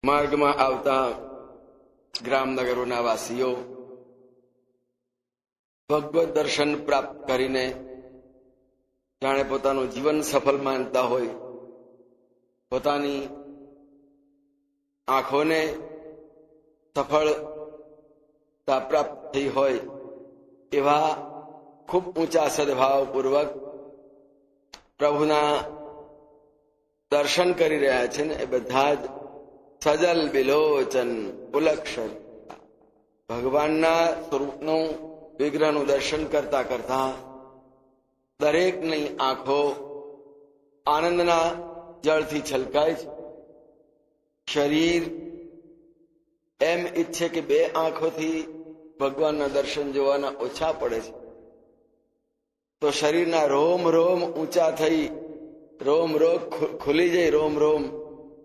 માર્ગમાં આવતા ગ્રામનગરોના વાસીઓ ભગવત દર્શન પ્રાપ્ત કરીને જાણે પોતાનું જીવન સફળ માનતા હોય, પોતાની આંખોને સફળતા પ્રાપ્ત થઈ હોય એવા ખૂબ ઊંચા સદભાવપૂર્વક પ્રભુના દર્શન કરી રહ્યા છે ને એ બધા જ સજલ બિલોચન પુલક્ષર ભગવાનના સ્વરૂપનું વિગ્રહનું દર્શન કરતા કરતા દરેકની આંખો આનંદના જળથી છલકાય છે. શરીર એમ ઈચ્છે કે બે આંખોથી ભગવાનના દર્શન જોવાના ઓછા પડે છે, તો શરીરના રોમ રોમ ઊંચા થઈ રોમ રોમ ખુલી જાય રોમ રોમ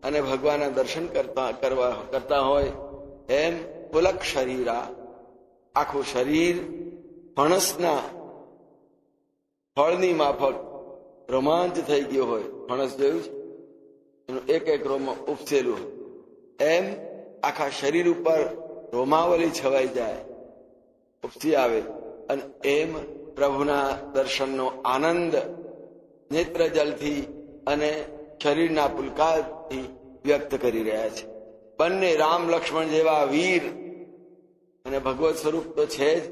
અને ભગવાનના દર્શન કરતા હોય એમ પુલક શરીરા આખું શરીર ફણસના ફળની માફક રોમાંચ થઈ ગયો હોય. ફણસ જોયું છે, એનું એક એક રોમ ઉપસેલું હોય એમ આખા શરીર ઉપર રોમાવલી છવાઈ જાય, ઉપસી આવે અને એમ પ્રભુના દર્શનનો આનંદ નેત્ર જલથી અને શરીરના પુલકાથી વ્યક્ત કરી રહ્યા છે. બંને રામ લક્ષ્મણ જેવા વીર અને ભગવત સ્વરૂપ તો છે જ,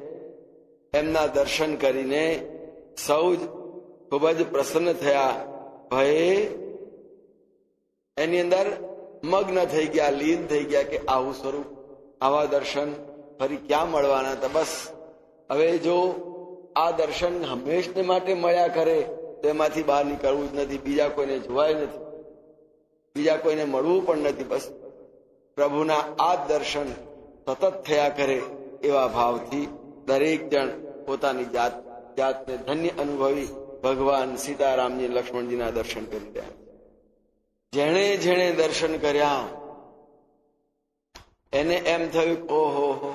એમના દર્શન કરીને સૌ જ ખૂબ જ પ્રસન્ન થયા. ભયે એની અંદર મગ્ન થઈ ગયા, લીન થઈ ગયા કે આવું સ્વરૂપ, આવા દર્શન ફરી ક્યાં મળવાના હતા. બસ હવે જો આ દર્શન હંમેશને માટે મળ્યા કરે તો એમાંથી બહાર નીકળવું જ નથી, બીજા કોઈને જોવાય નથી, બીજા કોઈને મળવું પણ નથી. બસ પ્રભુના આ દર્શન સતત થયા કરે એવા ભાવથી દરેક જણ પોતાની જાતને ધન્ય અનુભવી ભગવાન સીતારામજી લક્ષ્મણજીના દર્શન કરી રહ્યા. જેણે જેણે દર્શન કર્યા એને એમ થયું ઓહો હો,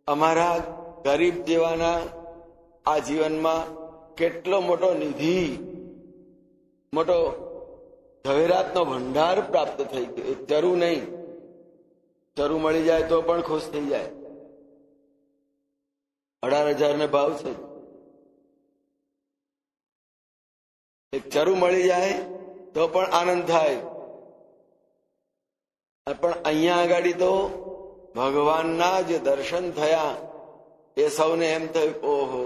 અમારા ગરીબ જેવાના આ જીવનમાં કેટલો મોટો નિધિ, મોટો ઝવેરાતનો ભંડાર પ્રાપ્ત થઈ ગયો. એક ચરુ નહીં, ચરુ મળી જાય તો પણ ખુશ થઈ જાય. 18,000 ને ભાવ છે. એક ચરુ મળી જાય તો પણ આનંદ થાય. પણ અહીંયા આગળ તો ભગવાનના જે દર્શન થયા એ સૌને એમ થયું ઓહો,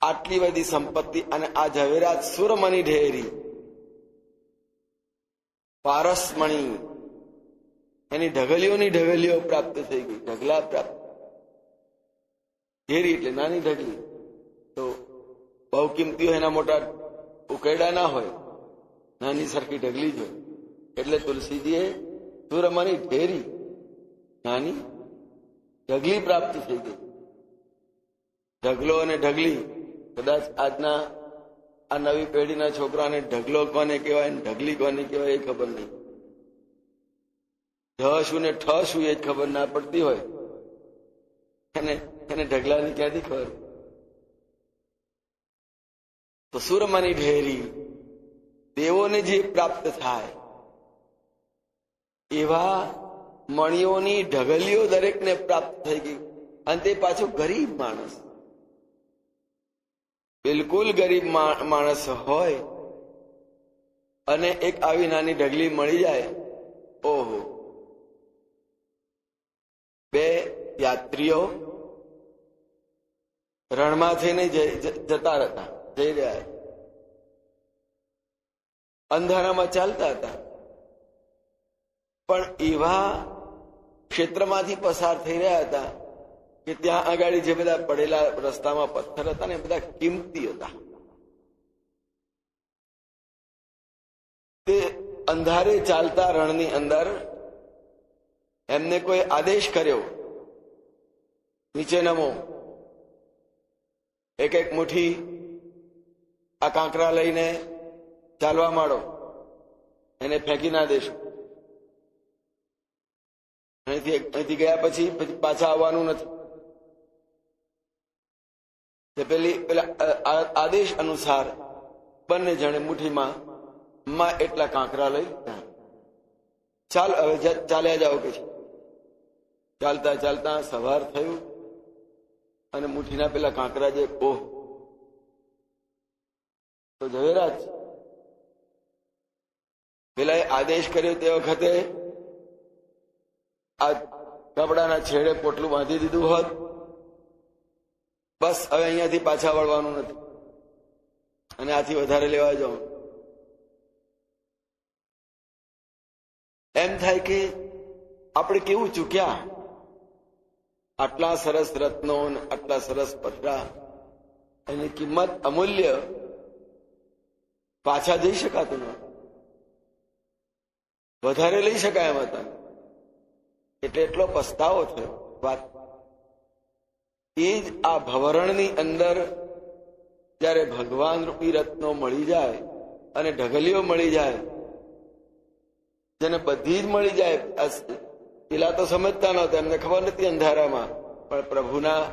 આટલી બધી સંપત્તિ અને આ ઝવેરાત સુરમણી ઢેરી, પારસમણી, એની ઢગલીઓની ઢગલીઓ પ્રાપ્ત થઈ ગઈ, ઢગલા પ્રાપ્ત. ઢેરી એટલે નાની ઢગલી, તો બહુ કિંમતી હોય, એના મોટા ઉકેડા ના હોય, નાની સરખી ઢગલી જ હોય. એટલે તુલસીજીએ સુરમણી ઢેરી, નાની ઢગલી પ્રાપ્ત થઈ ગઈ. ઢગલો અને ઢગલી, કદાચ આજના આ નવી પેઢીના છોકરાને ઢગલો કોને કહેવાય ને ઢગલી કોને કહેવાય એ ખબર નહીં. ઢ શું ને ઠ શું એ જ ખબર ના પડતી હોય, એને ઢગલાની ક્યાંથી ખબર. તો સુરમણી ઢેરી, દેવોને જે પ્રાપ્ત થાય એવા મણીઓની ઢગલીઓ દરેકને પ્રાપ્ત થઈ ગઈ. અને તે પાછું ગરીબ માણસ, બિલકુલ ગરીબ માણસ હોય અને એક આવી નાની ઢગલી મળી જાય, ઓહો. બે યાત્રીઓ રણમાં થઈને જતા હતા, જઈ રહ્યા, અંધારામાં ચાલતા હતા, પણ એવા ક્ષેત્રમાંથી પસાર થઈ રહ્યા હતા કે ત્યાં આગળ જે બધા પડેલા રસ્તામાં પથ્થર હતા ને બધા કિંમતી હતા. તે અંધારે ચાલતા રણની અંદર એમને કોઈ આદેશ કર્યો, નીચે નમો, એક એક મુઠ્ઠી આ કાંકરા લઈને ચાલવા માંડો, એને ફેંકી ના દેશો. અહીંથી ગયા પછી પાછા આવવાનું નથી. પેલા આદેશ અનુસાર બંને જણે મુઠ્ઠીમાં એટલા કાંકરા લઈ ચાલ હવે ચાલ્યા જાઓ કે છે. ચાલતા ચાલતા સવાર થયું અને મુઠ્ઠીના પેલા કાંકરા જે ઓહ તો ઝવેરાત પેલા આદેશ કર્યો તે વખતે આ કપડાના છેડે પોટલું બાંધી દીધું હોત, બસ હવે અહીંયાથી પાછા વળવાનું નથી અને આથી વધારે લેવા જાઉં. એમ થાય કે આપણે કેવું ચૂક્યા, આટલા સરસ રત્નો આટલા સરસ પથરા, એની કિંમત અમૂલ્ય, પાછા જઈ શકાતું ન, વધારે લઈ શકાય એમ હતા, એટલે એટલો પસ્તાવો થયો. વાત એ જ આ ભવરણની અંદર જયારે ભગવાન રૂપી રત્નો મળી જાય અને ઢગલીઓ મળી જાય, જેને બધી જ મળી જાય. પેલા તો સમજતા નહોતા, એમને ખબર નથી અંધારામાં, પણ પ્રભુના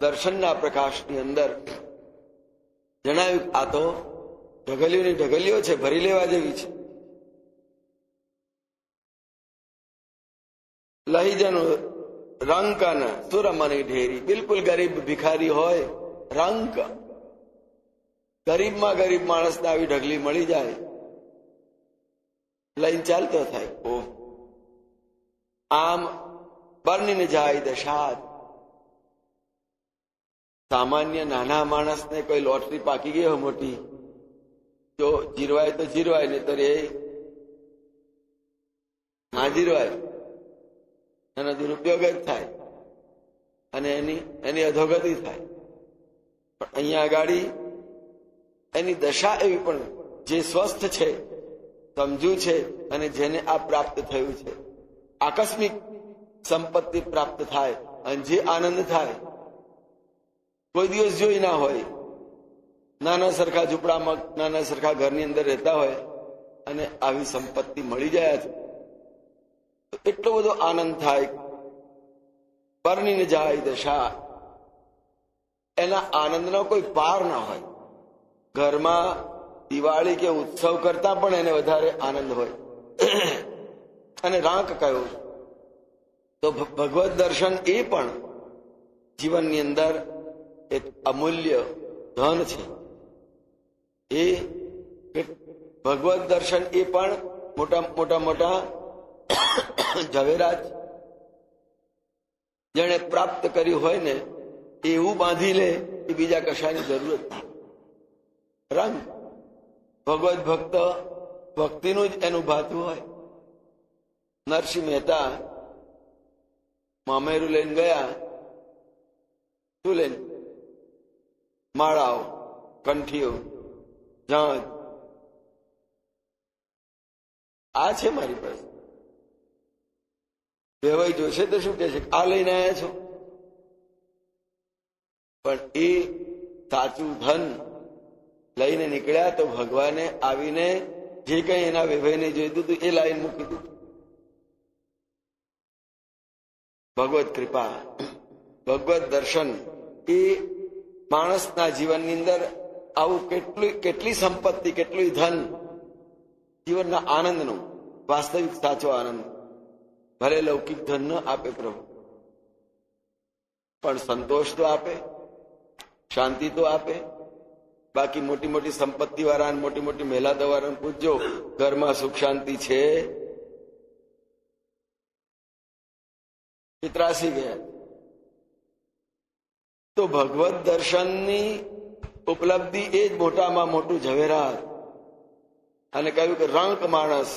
દર્શનના પ્રકાશની અંદર જણાવ્યું આ તો ઢગલીઓની ઢગલીઓ છે, ભરી લેવા જેવી છે. લઈ જનું રંકન સુરમની ઢેરી, બિલકુલ ગરીબ ભિખારી હોય, રંક ગરીબમાં ગરીબ માણસને આવી ઢગલી મળી જાય, લઈને ચાલતો થાય. ઓહ, આમ બરનીને જાય દશાત. સામાન્ય નાના માણસને કોઈ લોટરી પાકી ગઈ હોય મોટી, જો જીરવાય તો જીરવાય, નહીં તો એ ના જીરવાય, એનો દુરુપયોગ જ થાય અને એની અધોગતિ થાય. પણ અહીંયા આગાડી એની દશા એવી, પણ જે સ્વસ્થ છે, સમજુ છે, અને જેને આ પ્રાપ્ત થયું છે, આકસ્મિક સંપત્તિ પ્રાપ્ત થાય અને જે આનંદ થાય કોઈ દિવસ જોઈ ના હોય. નાના સરખા ઝૂંપડામાં નાના સરખા ઘરની અંદર રહેતા હોય અને આવી સંપત્તિ મળી જાય છે, તો એટલો બધો આનંદ થાય. પરણીને જાય દશા, એના આનંદનો કોઈ પાર ના હોય. ઘરમાં દિવાળી કે ઉત્સવ કરતા પણ એને વધારે આનંદ હોય. અને રાંક કયો તો ભગવત દર્શન એ પણ જીવનની અંદર એક અમૂલ્ય ધન છે. એ ભગવત દર્શન એ પણ મોટા ઝવેરાત જેને પ્રાપ્ત કર્યું હોય ને એવું બાંધી લે કે બીજા કશાની જરૂરત નહીં. રંગ ભગવત ભક્ત ભક્તિનું જ એનું ભાતું હોય. નરસિંહ મહેતા મામેરું લઈને ગયા, શું લઈને? માળાઓ, કંઠીઓ, જાંજ, આ છે મારી પાસે. વેવાઈ જોશે તો શું કે છે, આ લઈને આવ્યા છો? પણ એ સાચું ધન લઈને નીકળ્યા તો ભગવાને આવીને જે કઈ એના વેવાઈને જોઈતું હતું એ લાઈન મૂકી દીધું. ભગવત કૃપા, ભગવત દર્શન એ માણસના જીવનની અંદર આવું કેટલી સંપત્તિ, કેટલું ધન, જીવનના આનંદનો વાસ્તવિક સાચો આનંદ. ભલે લૌકિક ધન ન આપે પ્રભુ, પણ સંતોષ તો આપે, શાંતિ તો આપે. બાકી મોટી મોટી સંપત્તિ વાળા, મોટી મોટી મહેલાતો વાળાને પૂછજો ઘરમાં સુખ શાંતિ છે? ત્રાસી ગયા. તો ભગવત દર્શનની ઉપલબ્ધિ એ જ મોટામાં મોટું ઝવેરાત. અને કહ્યું કે રંક માણસ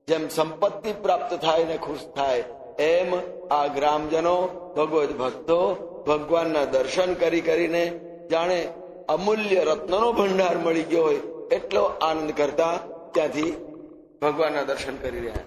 જેમ સંપત્તિ પ્રાપ્ત થાય ને ખુશ થાય, એમ આ ગ્રામજનો ભગવત ભક્તો ભગવાનના દર્શન કરીને જાણે અમૂલ્ય રત્નનો ભંડાર મળી ગયો હોય એટલો આનંદ કરતા ત્યાંથી ભગવાનના દર્શન કરી રહ્યા.